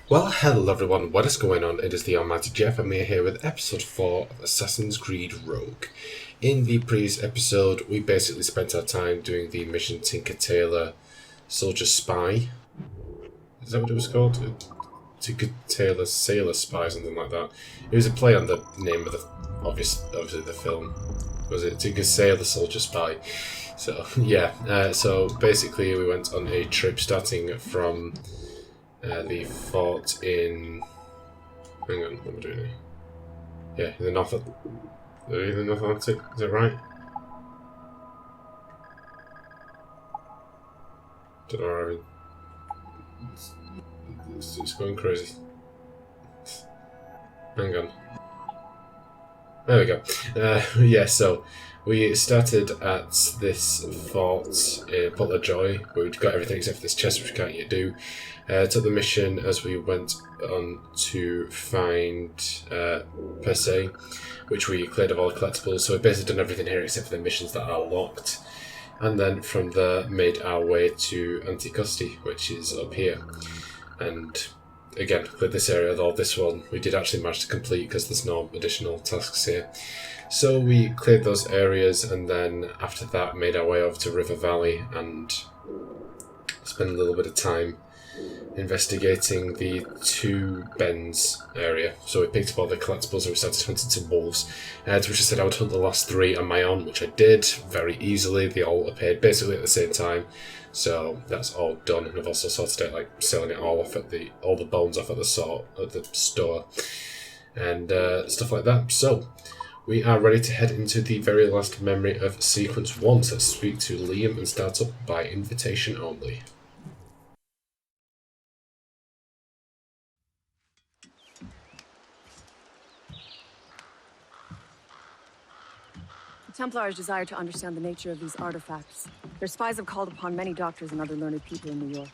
Well, hello everyone, what is going on? It is TheAlmightyGeoff and we are here with episode 4 of Assassin's Creed Rogue. In the previous episode, we basically spent our time doing the mission Tinker Tailor Soldier Spy. Is that what it was called? Tinker Tailor Sailor Spy, something like that. It was a play on the name of the, obviously the film. Was it Tinker Sailor Soldier Spy? So, yeah, so basically we went on a trip starting from the fort in... Hang on, what am I doing here? Yeah, in the North Atlantic, is that right? Don't know, it's going crazy. Hang on. There we go. Yeah, so we started at this fort in Port Joy, where we'd got everything except for this chest, which we can't yet do. Took the mission as we went on to find per se, which we cleared of all the collectables. So we've basically done everything here except for the missions that are locked. And then from there made our way to Anticosti, which is up here. And again, cleared this area, though this one we did actually manage to complete because there's no additional tasks here. So we cleared those areas and then after that made our way over to River Valley and spent a little bit of time investigating the two bends area. So we picked up all the collectibles and we started hunting some wolves. To which I said I would hunt the last 3 on my own, which I did very easily. They all appeared basically at the same time. So that's all done. And I've also sorted out like selling it all off at all the bones off at the store and stuff like that. So we are ready to head into the very last memory of sequence 1. So let's speak to Liam and start up by invitation only. The Templars desire to understand the nature of these artifacts. Their spies have called upon many doctors and other learned people in New York.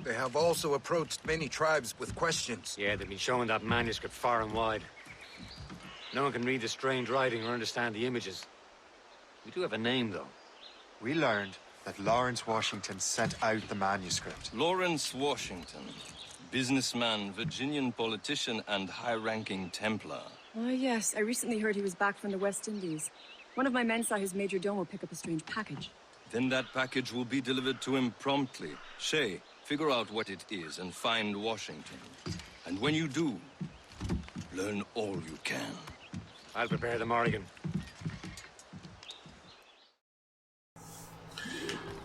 They have also approached many tribes with questions. Yeah, they've been showing that manuscript far and wide. No one can read the strange writing or understand the images. We do have a name, though. We learned that Lawrence Washington sent out the manuscript. Lawrence Washington, businessman, Virginian politician, and high-ranking Templar. Oh, yes. I recently heard he was back from the West Indies. One of my men saw his major domo pick up a strange package. Then that package will be delivered to him promptly. Shay, figure out what it is and find Washington. And when you do, learn all you can. I'll prepare the Morrigan.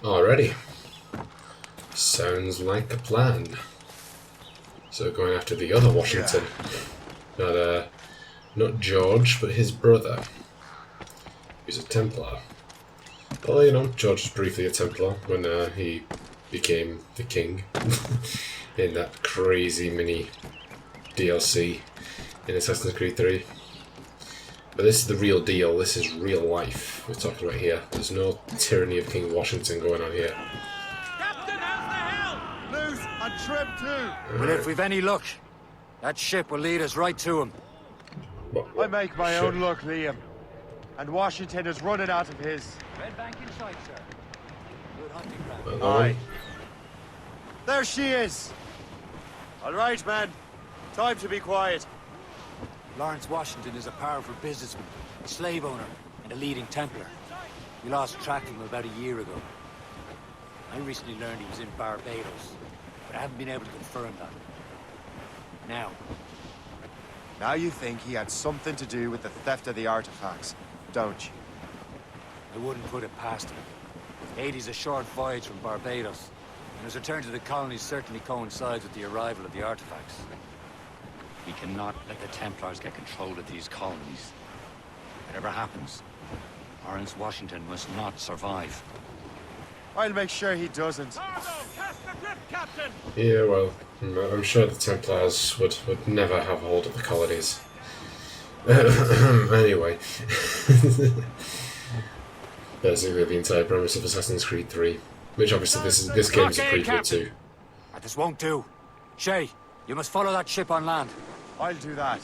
Alrighty. Sounds like a plan. So going after the other Washington. Yeah. Not George, but his brother. He's a Templar. Well, you know, George was briefly a Templar when he became the king in that crazy mini DLC in Assassin's Creed 3. But this is the real deal, this is real life we're talking about here. There's no tyranny of King Washington going on here. Captain, how's the hell? Loose and trim too. But if we've any luck, that ship will lead us right to him. I make my own luck, Liam. And Washington is running out of his. Red bank in sight, sir. Good hunting ground. Aye. There she is. All right, man. Time to be quiet. Lawrence Washington is a powerful businessman, a slave owner, and a leading Templar. We lost track of him about a year ago. I recently learned he was in Barbados, but I haven't been able to confirm that. Now you think he had something to do with the theft of the artifacts, don't you? I wouldn't put it past him. Haiti's a short voyage from Barbados, and his return to the colonies certainly coincides with the arrival of the artifacts. We cannot let the Templars get control of these colonies. Whatever happens, Lawrence Washington must not survive. I'll make sure he doesn't. Cast the grip, Captain! Yeah, well, I'm sure the Templars would never have hold of the colonies. Anyway. Basically the entire premise of Assassin's Creed 3. Which obviously this game's a prequel to. This won't do. Shay, you must follow that ship on land. I'll do that.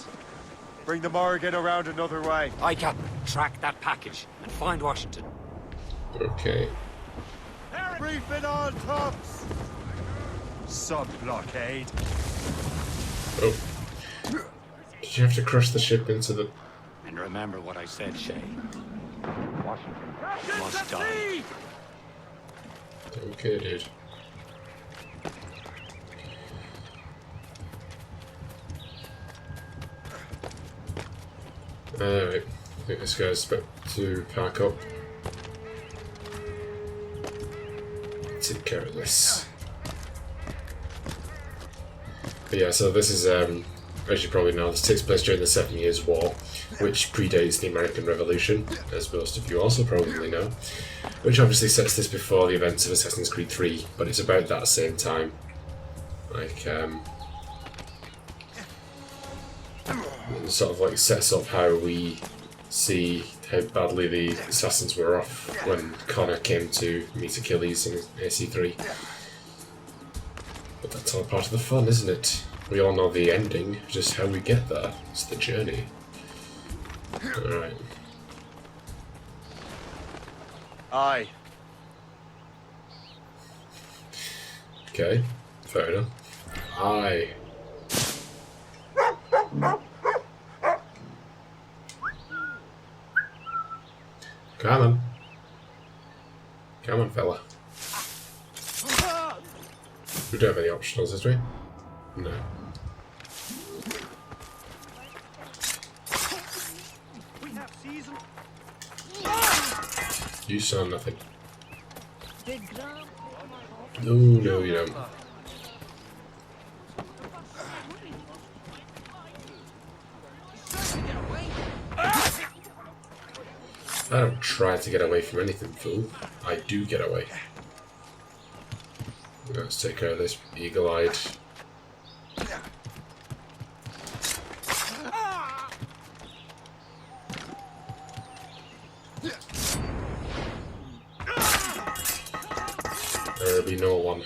Bring the Morrigan around another way. Aye, Captain. Track that package and find Washington. Okay. Briefing on tops! Sub-blockade. Oh. Did you have to crush the ship into the... And remember what I said, Shay. Washington must die. Okay, dude. Alright, I think this guy's about to pack up. Take care of this. But yeah, so this is, as you probably know, this takes place during the 7 Years' War, which predates the American Revolution, as most of you also probably know, which obviously sets this before the events of Assassin's Creed 3, but it's about that same time. Like, sort of like sets up how we see how badly the assassins were off when Connor came to meet Achilles in AC3. But that's all part of the fun, isn't it? We all know the ending, just how we get there. It's the journey. Alright. Aye. Okay, fair enough. Aye. Come on. Come on, fella. We don't have any optionals, is we? No. You saw nothing. No, no, you don't. I don't try to get away from anything, fool. I do get away. Let's take care of this eagle-eyed. There'll be no one.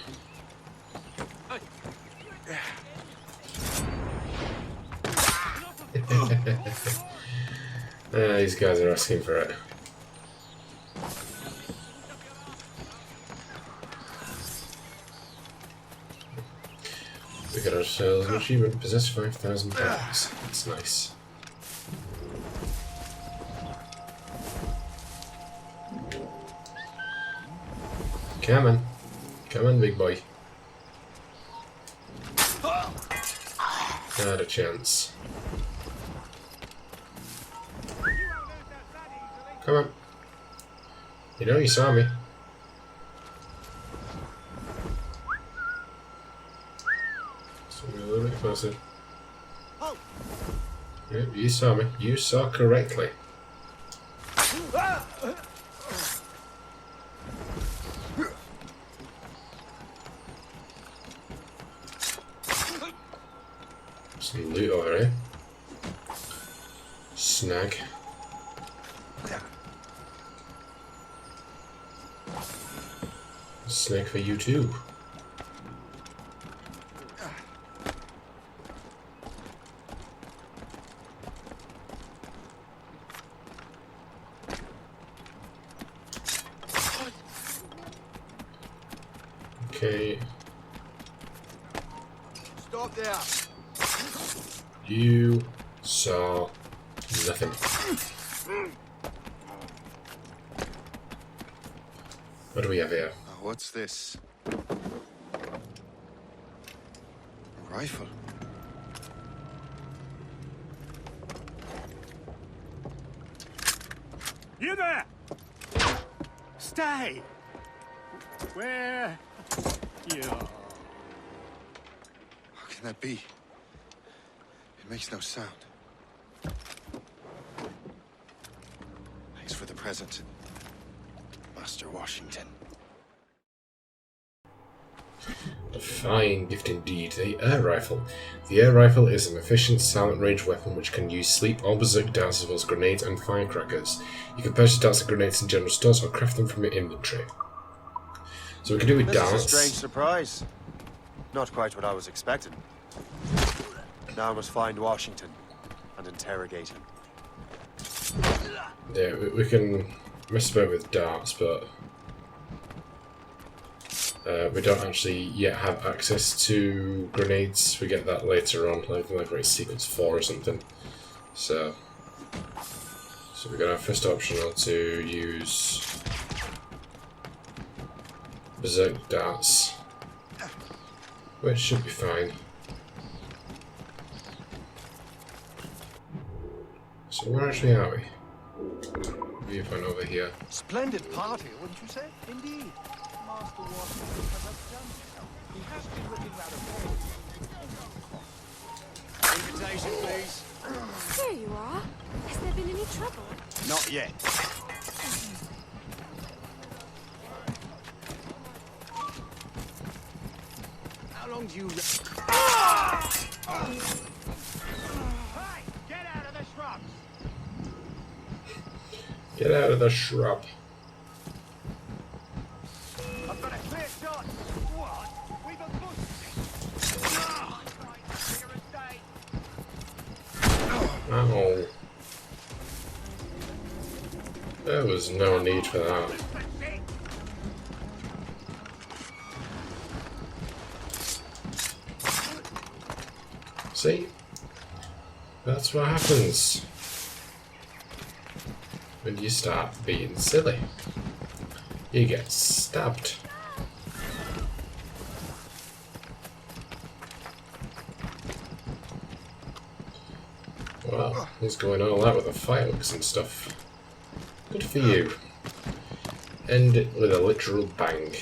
These guys are asking for it. We got ourselves an achievement, possess 5,000 pounds. That's nice. Come on. Come on, big boy. Not a chance. Come on. You know you saw me. So a little bit closer. Yeah, you saw me. You saw correctly. Some loot over here. Snag. Snag for you too. Okay. Stop there. You saw nothing. What do we have here? What's this? A rifle. You there! Stay! Where? You. How can that be? It makes no sound. Thanks for the present, Master Washington. A fine gift indeed, the air rifle. The air rifle is an efficient silent range weapon which can use sleep or berserk darts as well as grenades and firecrackers. You can purchase darts and grenades in general stores or craft them from your inventory. So we can do with darts. This is a strange surprise. Not quite what I was expecting. Now I must find Washington and interrogate him. Yeah, we can mess about with darts, but We don't actually yet have access to grenades. We get that later on, like it's sequence 4 or something. So we're gonna have first optional to use berserk darts, which should be fine. So where actually are we? Viewpoint over here. Splendid party, wouldn't you say? Indeed. Master Washington has outdone himself. He has been looking rather bored. Invitation, please. There you are. Has there been any trouble? Not yet. How long do you... Hey! Get out of the shrubs! Get out of the shrub. I've got a clear shot! What? We got bushes! Ow. There was no need for that. See? That's what happens when you start being silly. You get stabbed. Well, he's going all out with the fireworks and stuff. Good for you. End it with a literal bang.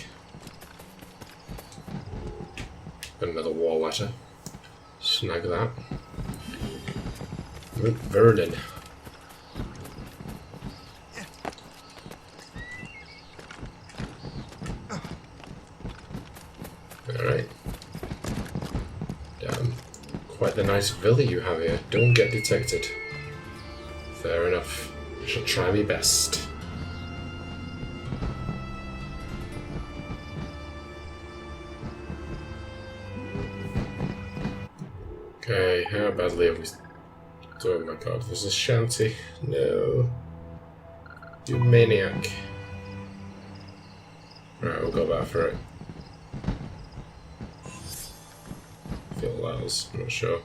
Another war letter. Snag that. Fort Vernon. Alright. Damn. Quite the nice villa you have here. Don't get detected. Fair enough. I shall try my best. Okay, how badly have we... Oh my god, there's a shanty. No. You maniac. Right, we'll go back for it. I feel Lals, I'm not sure.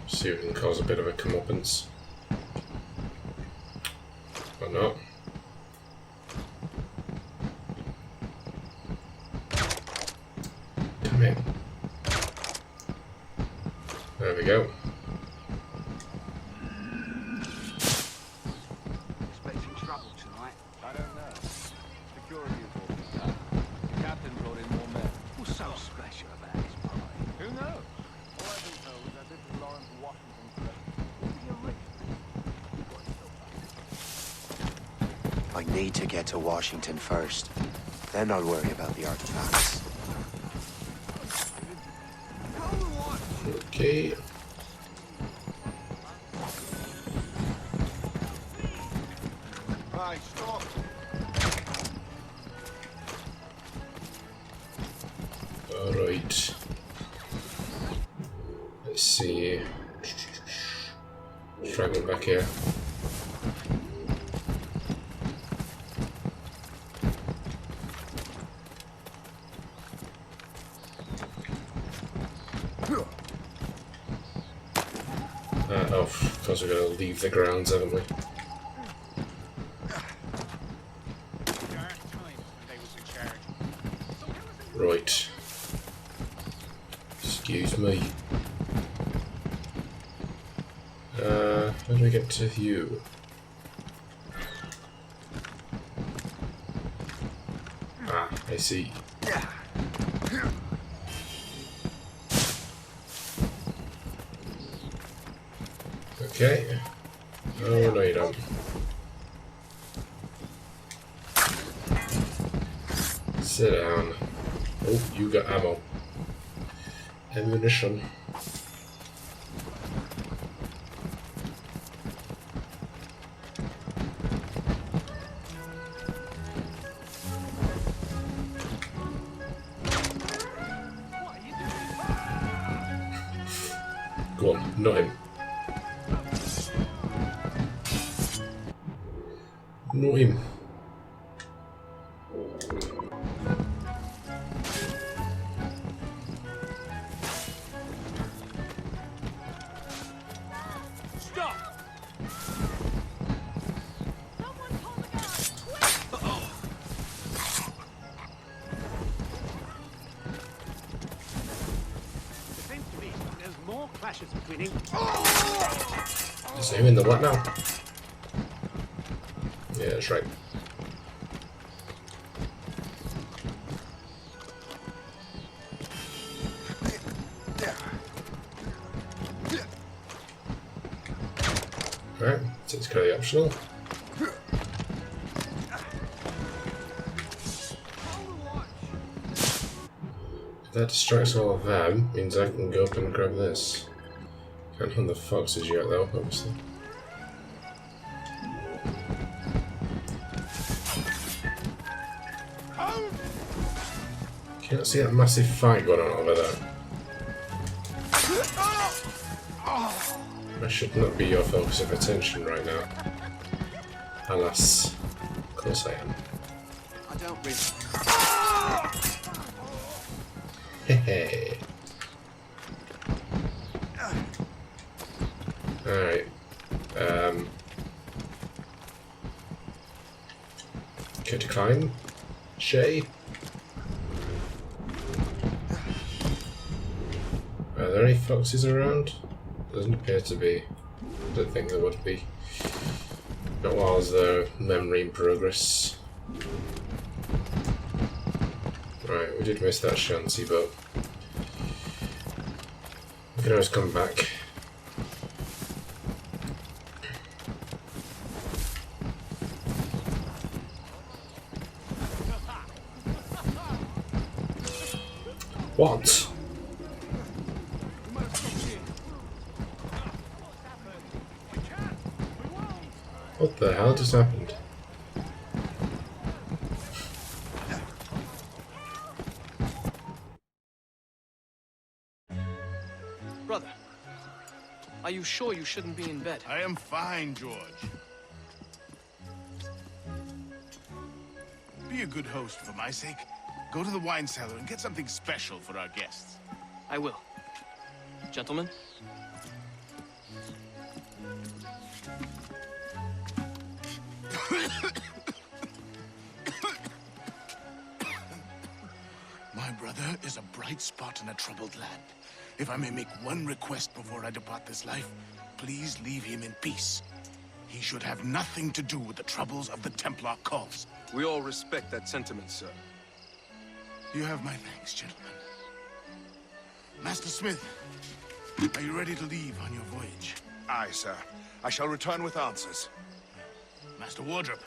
See if we can cause a bit of a comeuppance. Or not. Come in. There we go. Expecting trouble tonight? I don't know. Security is all that. The captain brought in more men. What's so special about his party? Who knows? All I've been told is that this is Lawrence Washington's collection. I need to get to Washington first. Then I'll worry about the artifacts. Okay. Right, stop. Alright. Let's see. Fragment back here. Oh, of course we're going to leave the grounds, haven't we? Right. Excuse me. How do we get to you? Ah, I see. Okay. Oh, no you don't. Sit down. Oh, you got ammo. Ammunition. Go on, not him. Not him. clashes between him. Is him in the what now? Yeah, that's right. Alright, so it's clearly optional. If that distracts all of them, means I can go up and grab this. Can't hunt the foxes yet though, obviously. Can't see that massive fight going on over there. I should not be your focus of attention right now. Alas, of course I am. I don't really. Hehe. Alright. Can to climb? Shay? Are there any foxes around? Doesn't appear to be. I don't think there would be. Not whilst the memory in progress. Right, we did miss that shanty, but we can always come back. What? What the hell just happened? Brother, are you sure you shouldn't be in bed? I am fine, George. Be a good host for my sake. Go to the wine cellar and get something special for our guests. I will. Gentlemen? My brother is a bright spot in a troubled land. If I may make one request before I depart this life, please leave him in peace. He should have nothing to do with the troubles of the Templar cause. We all respect that sentiment, sir. You have my thanks, gentlemen. Master Smith, are you ready to leave on your voyage? Aye, sir. I shall return with answers. Master Wardrop,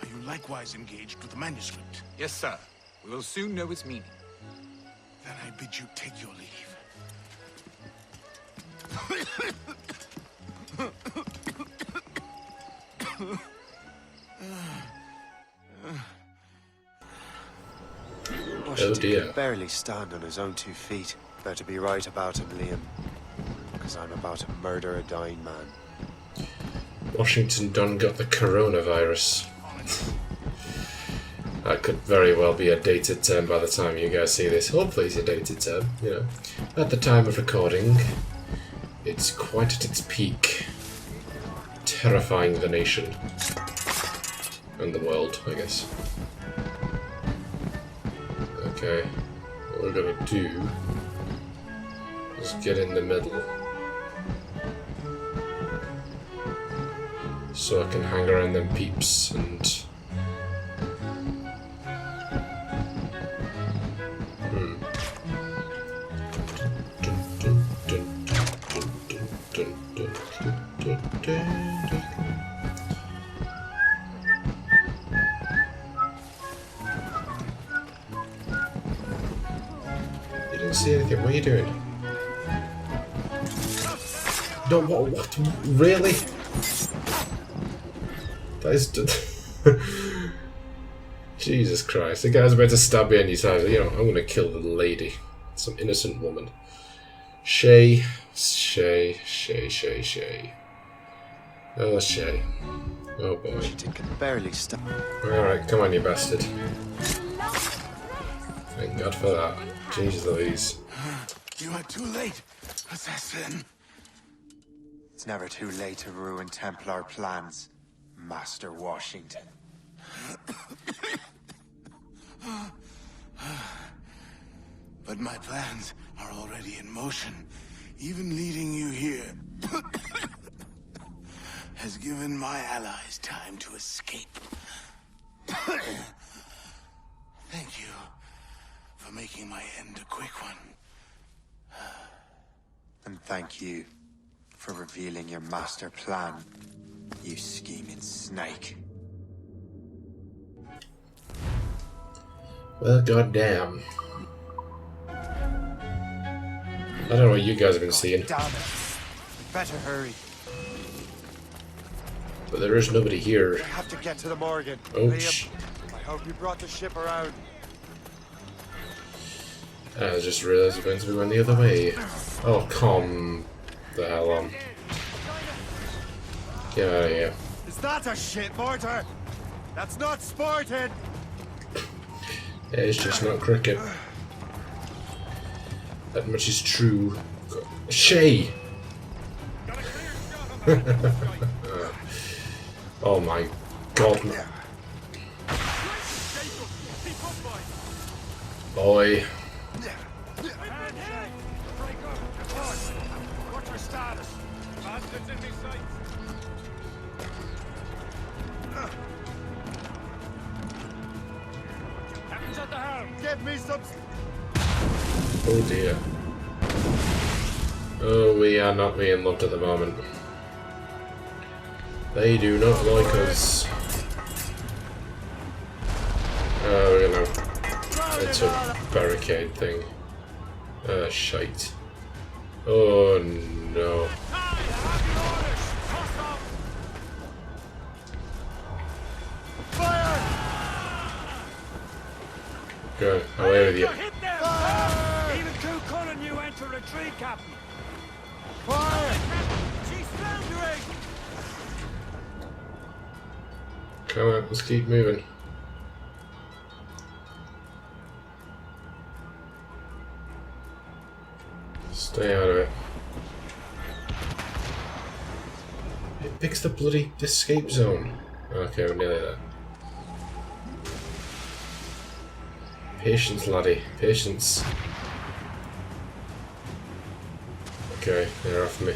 are you likewise engaged with the manuscript? Yes, sir. We will soon know its meaning. Then I bid you take your leave. Washington dear. can barely stand on his own 2 feet. Better be right about him, Liam. Because I'm about to murder a dying man. Washington done got the coronavirus. That could very well be a dated term by the time you guys see this. Hopefully it's a dated term, you know. At the time of recording, it's quite at its peak. Terrifying the nation. And the world, I guess. Okay, what we're gonna do is get in the middle. So I can hang around them peeps and... You didn't see anything, what are you doing? No, what? Really? That is... Jesus Christ, the guy's about to stab me and he's like, you know, I'm gonna kill the lady. Some innocent woman. Shay. Oh, Shay. Oh boy. Washington can barely stand. Alright, come on, you bastard. Thank God for that. Jesus Louise. You are too late, assassin. It's never too late to ruin Templar plans, Master Washington. But my plans are already in motion. Even leading you here has given my allies time to escape. Thank you for making my end a quick one. And thank you for revealing your master plan, you scheming snake. Well, goddamn. I don't know what you guys have been seeing. Damn it. Better hurry. But there is nobody here. I have to get to the Morgan. Ouch. I hope you brought the ship around. I just realised we're going to be going the other way. Oh, come the hell on. Get out of here. Is that a shit mortar? That's not sporting. It's just not cricket. That much is true. Shay! Oh my god. Boy. What's your status? Bastards in these sights. Captain's at the helm. Give me some. Oh dear. Oh, we are not being loved at the moment. They do not like us. We're gonna... It's a barricade thing. Shite. Oh no. Go, away with you. Even Crew Cullen, you enter retreat, Captain. She's floundering. Come on, let's keep moving. Stay out of it. It picks the bloody escape zone. Okay, we're nearly there. Patience, laddie. Patience. Okay, they're off me.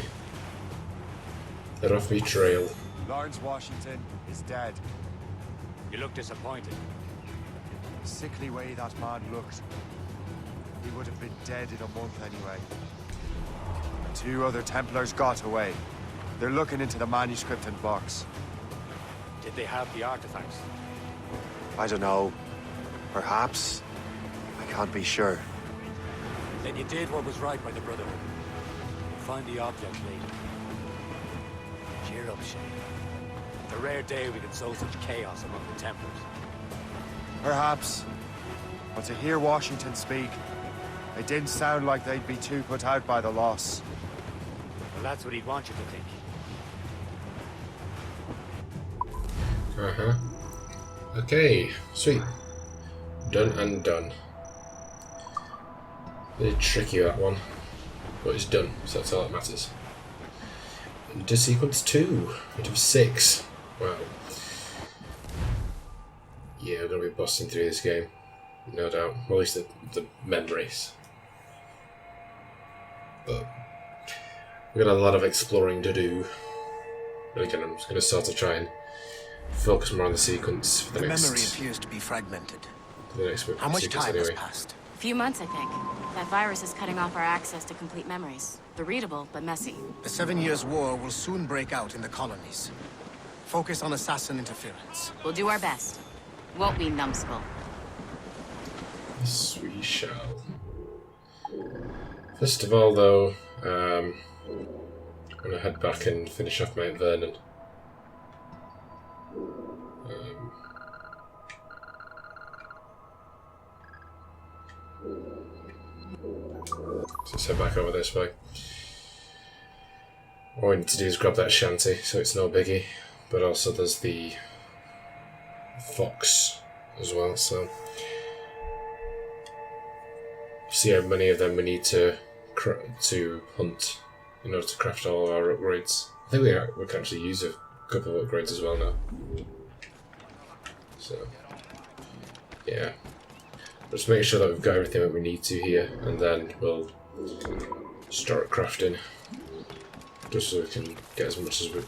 They're off me trail. Lawrence Washington is dead. You look disappointed. The sickly way that man looked. He would have been dead in a month anyway. 2 other Templars got away. They're looking into the manuscript and box. Did they have the artifacts? I don't know. Perhaps. I can't be sure. Then you did what was right by the Brotherhood. Find the object later. Cheer up, Shane. It's a rare day we can sow such chaos among the Templars. Perhaps. But to hear Washington speak, it didn't sound like they'd be too put out by the loss. Well, that's what he'd want you to think. Uh-huh. Okay, sweet. Done and done. Really tricky, that one. But it's done, so that's all that matters. Into sequence 2 out of 6. Wow. Yeah, we're going to be busting through this game. No doubt. Or at least the memories. But we've got a lot of exploring to do. But again, I'm just going to sort of try and focus more on the sequence for the next... memory appears to be fragmented. The next How much sequence time has anyway. passed? A few months, I think. That virus is cutting off our access to complete memories. They're readable, but messy. The 7 Years' War will soon break out in the colonies. Focus on assassin interference. We'll do our best. Won't we, numbskull? Yes, we shall. First of all, though, I'm going to head back and finish off Mount Vernon. So let's head back over this way. All we need to do is grab that shanty, so it's no biggie. But also there's the fox as well, so see how many of them we need to hunt in order to craft all of our upgrades. I think we can actually use a couple of upgrades as well now. So yeah, just make sure that we've got everything that we need to here, and then we'll start crafting, just so we can get as much as we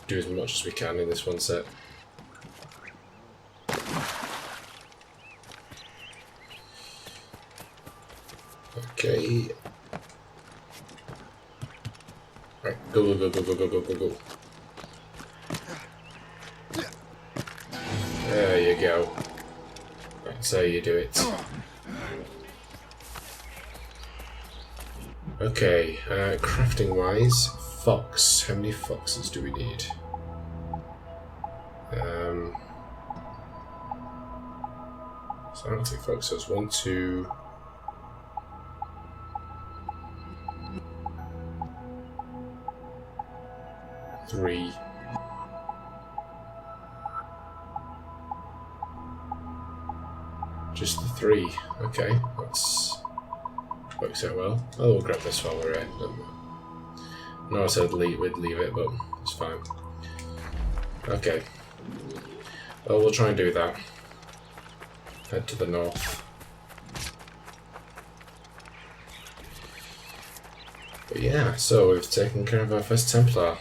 do as much as we can in this one set. Okay. Right, go. There you go. That's how you do it. Okay, crafting wise, fox. How many foxes do we need? So I don't think foxes. 1, 2. Three. Just the 3. Okay, that's works out well. Oh, we'll grab this while we're in. No, I said we'd leave it, but it's fine. Okay. Well, we'll try and do that. Head to the north. But yeah, so we've taken care of our first Templar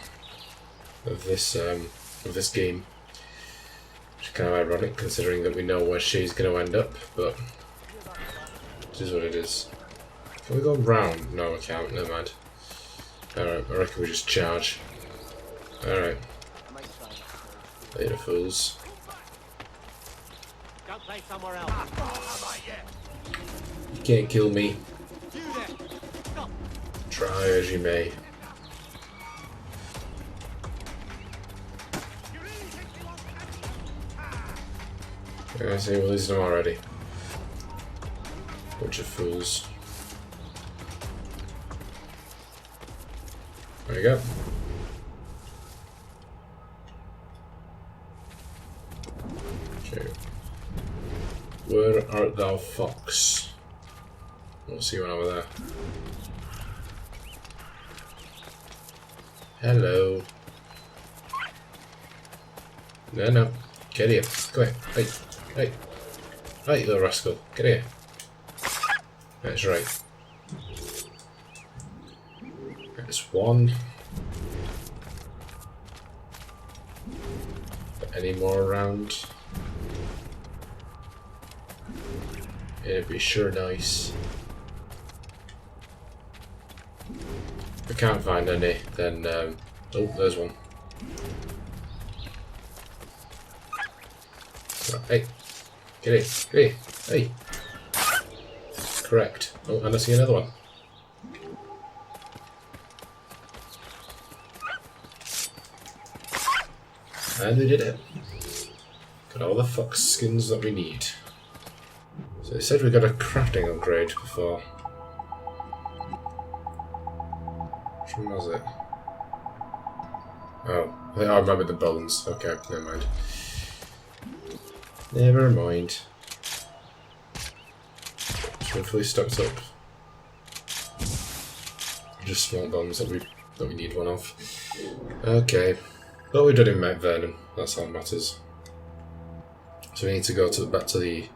of this game. Which is kind of ironic considering that we know where she's going to end up, but it is what it is. Can we go round? No, we can't. Never mind. Alright, I reckon we just charge. Alright. Later, fools. Go play somewhere else. You can't kill me. Try as you may. I see, we're losing them already. Bunch of fools. There we go. Okay. Where art thou, fox? We'll see one over there. Hello. No. Get here. Come here. Hey. Hey, you little rascal. Get here. That's right. There's one. Any more around? It'd be sure nice. If we can't find any, then oh, there's one. Right, hey, get here, hey. Correct. Oh, and I see another one. And we did it. Got all the fox skins that we need. So they said we got a crafting upgrade before. Which one was it? Oh, I remember the bones. Okay, never mind. Never mind. Hopefully stocked up. Just small bones that we need one of. Okay. But we're done in Fort Vernon. That's all that matters. So we need to go back to the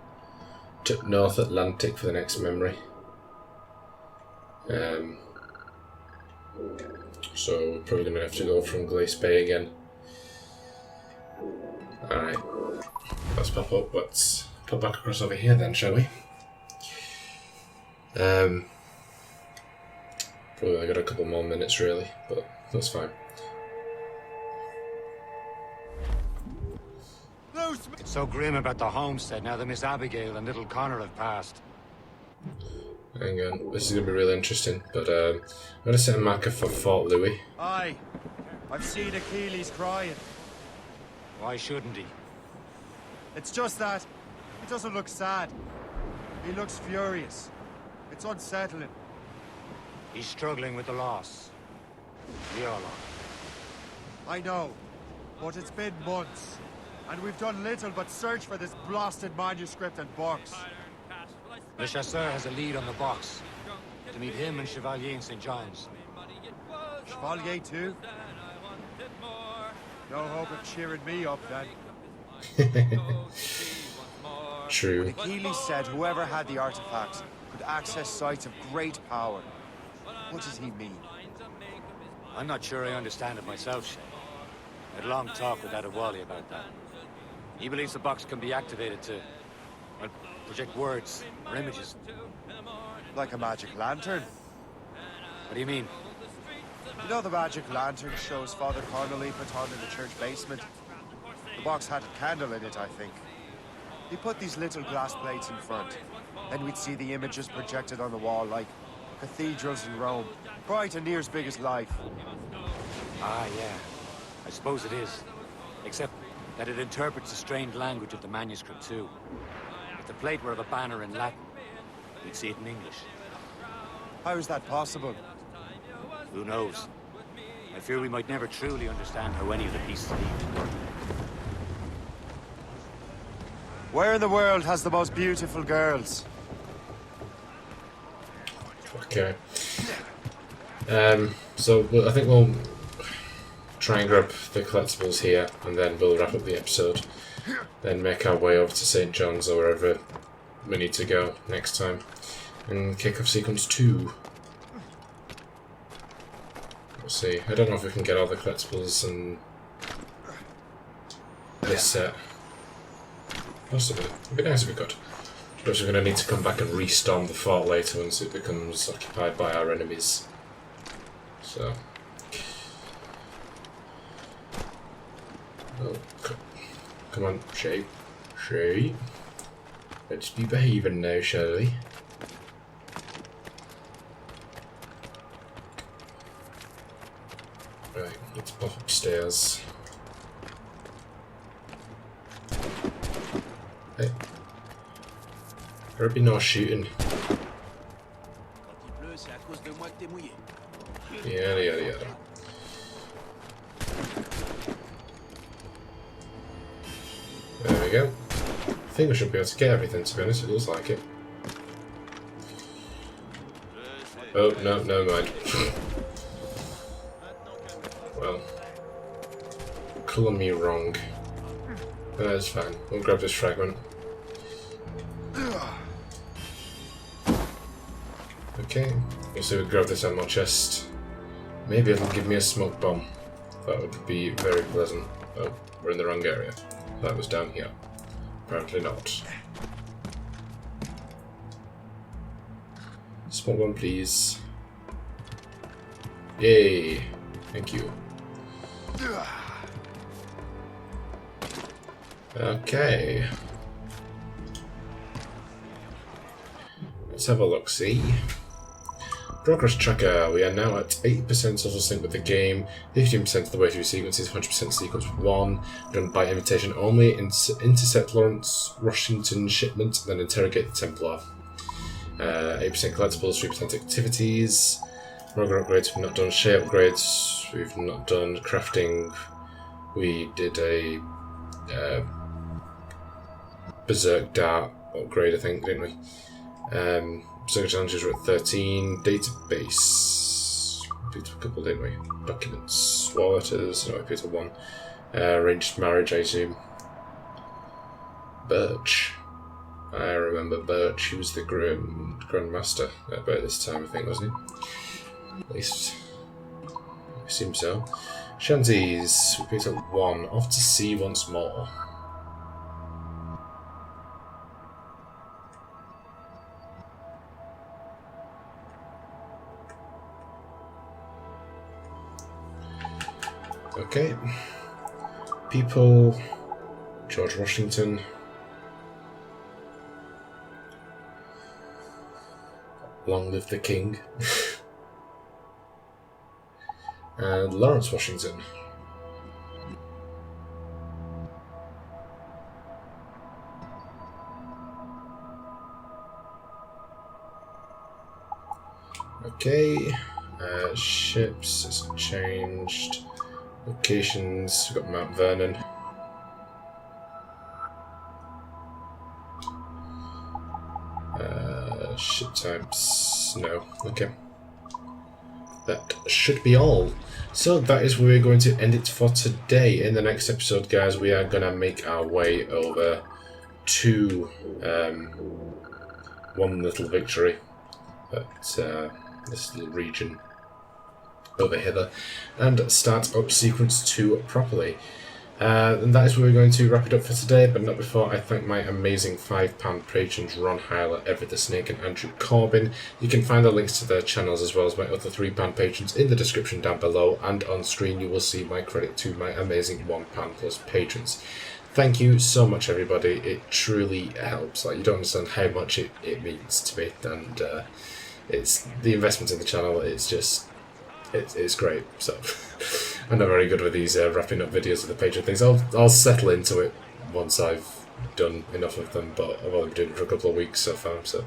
North Atlantic for the next memory. So we're probably going to have to go from Glace Bay again. Alright. Let's pop up. Let's pop back across over here then, shall we? Probably only got a couple more minutes really, but that's fine. It's so grim about the homestead now that Miss Abigail and little Connor have passed. Hang on, this is going to be really interesting, but I'm going to set a marker for Fort Louis. Aye, I've seen Achilles crying. Why shouldn't he? It's just that he doesn't look sad. He looks furious. It's unsettling. He's struggling with the loss. We all are. I know, but it's been months, and we've done little but search for this blasted manuscript and box. Le Chasseur has a lead on the box. To meet him and Chevalier in St. John's. Chevalier too? No hope of cheering me up then. True. Achilles said whoever had the artifacts could access sites of great power. What does he mean? I'm not sure I understand it myself, Shay. I had a long talk with Adewale about that. He believes the box can be activated to, well, project words or images. Like a magic lantern? What do you mean? You know the magic lantern shows Father Connolly put on in the church basement? The box had a candle in it, I think. He put these little glass plates in front. Then we'd see the images projected on the wall like cathedrals in Rome. Bright and near as big as life. Ah, yeah. I suppose it is. Except that it interprets the strange language of the manuscript, too. If the plate were of a banner in Latin, we'd see it in English. How is that possible? Who knows? I fear we might never truly understand how any of the pieces even work. Where in the world has the most beautiful girls? Okay. So I think we'll try and grab the collectibles here, and then we'll wrap up the episode. Then make our way over to St. John's or wherever we need to go next time, and kick off sequence 2. We'll see. I don't know if we can get all the collectibles and this set. Possibly. It'd be nice if we could. But we're going to need to come back and restorm the fort later once it becomes occupied by our enemies. So. Oh, come on, Shay. Shay. Let's be behaving now, shall we? Right, let's pop upstairs. Hey. There'll be no shooting. Yada yada yada. There we go. I think we should be able to get everything, to be honest, it looks like it. Oh, no, never mind. Well, colour me wrong. That's fine, we'll grab this fragment. Okay, so we grab this ammo chest. Maybe it'll give me a smoke bomb. That would be very pleasant. Oh, we're in the wrong area. That was down here. Apparently not. Smoke bomb, please. Yay! Thank you. Okay. Let's have a look, see. Progress tracker. We are now at 80% social sync with the game, 15% of the way through sequences, 100% sequence 1, done by invitation only, intercept Lawrence Washington shipment, then interrogate the Templar. 8% collectibles, 3% activities. Roger upgrades, we've not done. Share upgrades, we've not done. Crafting, we did a Berserk Dart upgrade, I think, didn't we? Berserk challenges were at 13. Database, we picked up a couple, didn't we? Documents, war letters, no, we picked up 1. Arranged marriage, I assume. Birch. I remember Birch, he was the Grandmaster about this time, I think, wasn't he? At least, I assume so. Shanties, we picked up 1. Off to sea once more. Okay. People. George Washington. Long live the king. And Lawrence Washington. Okay. Ships has changed. Locations, we've got Mount Vernon. Ship types, no. Okay. That should be all. So that is where we're going to end it for today. In the next episode, guys, we are going to make our way over to One Little Victory. But this little region over hither, and start up sequence 2 properly. And that is where we're going to wrap it up for today, but not before I thank my amazing £5 patrons Ron Hyler, Everett the Snake and Andrew Corbyn. You can find the links to their channels as well as my other £3 patrons in the description down below, and on screen you will see my credit to my amazing £1 plus patrons. Thank you so much everybody, it truly helps. Like, you don't understand how much it means to me, and it's the investment in the channel, it's great. So I'm not very good with these wrapping up videos of the Patreon things. I'll settle into it once I've done enough of them, but I've only been doing it for a couple of weeks so far. So,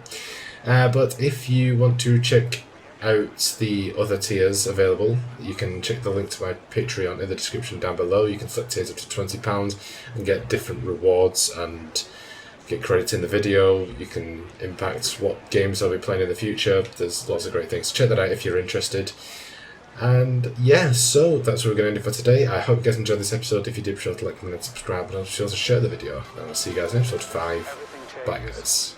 but if you want to check out the other tiers available, you can check the link to my Patreon in the description down below. You can select tiers up to £20 and get different rewards and get credit in the video. You can impact what games I'll be playing in the future. There's lots of great things. Check that out if you're interested. And yeah, so that's what we're going to do for today. I hope you guys enjoyed this episode. If you did, be sure to like, comment, and subscribe, and I'll be sure to share the video. And I'll see you guys in episode 5. Bye guys.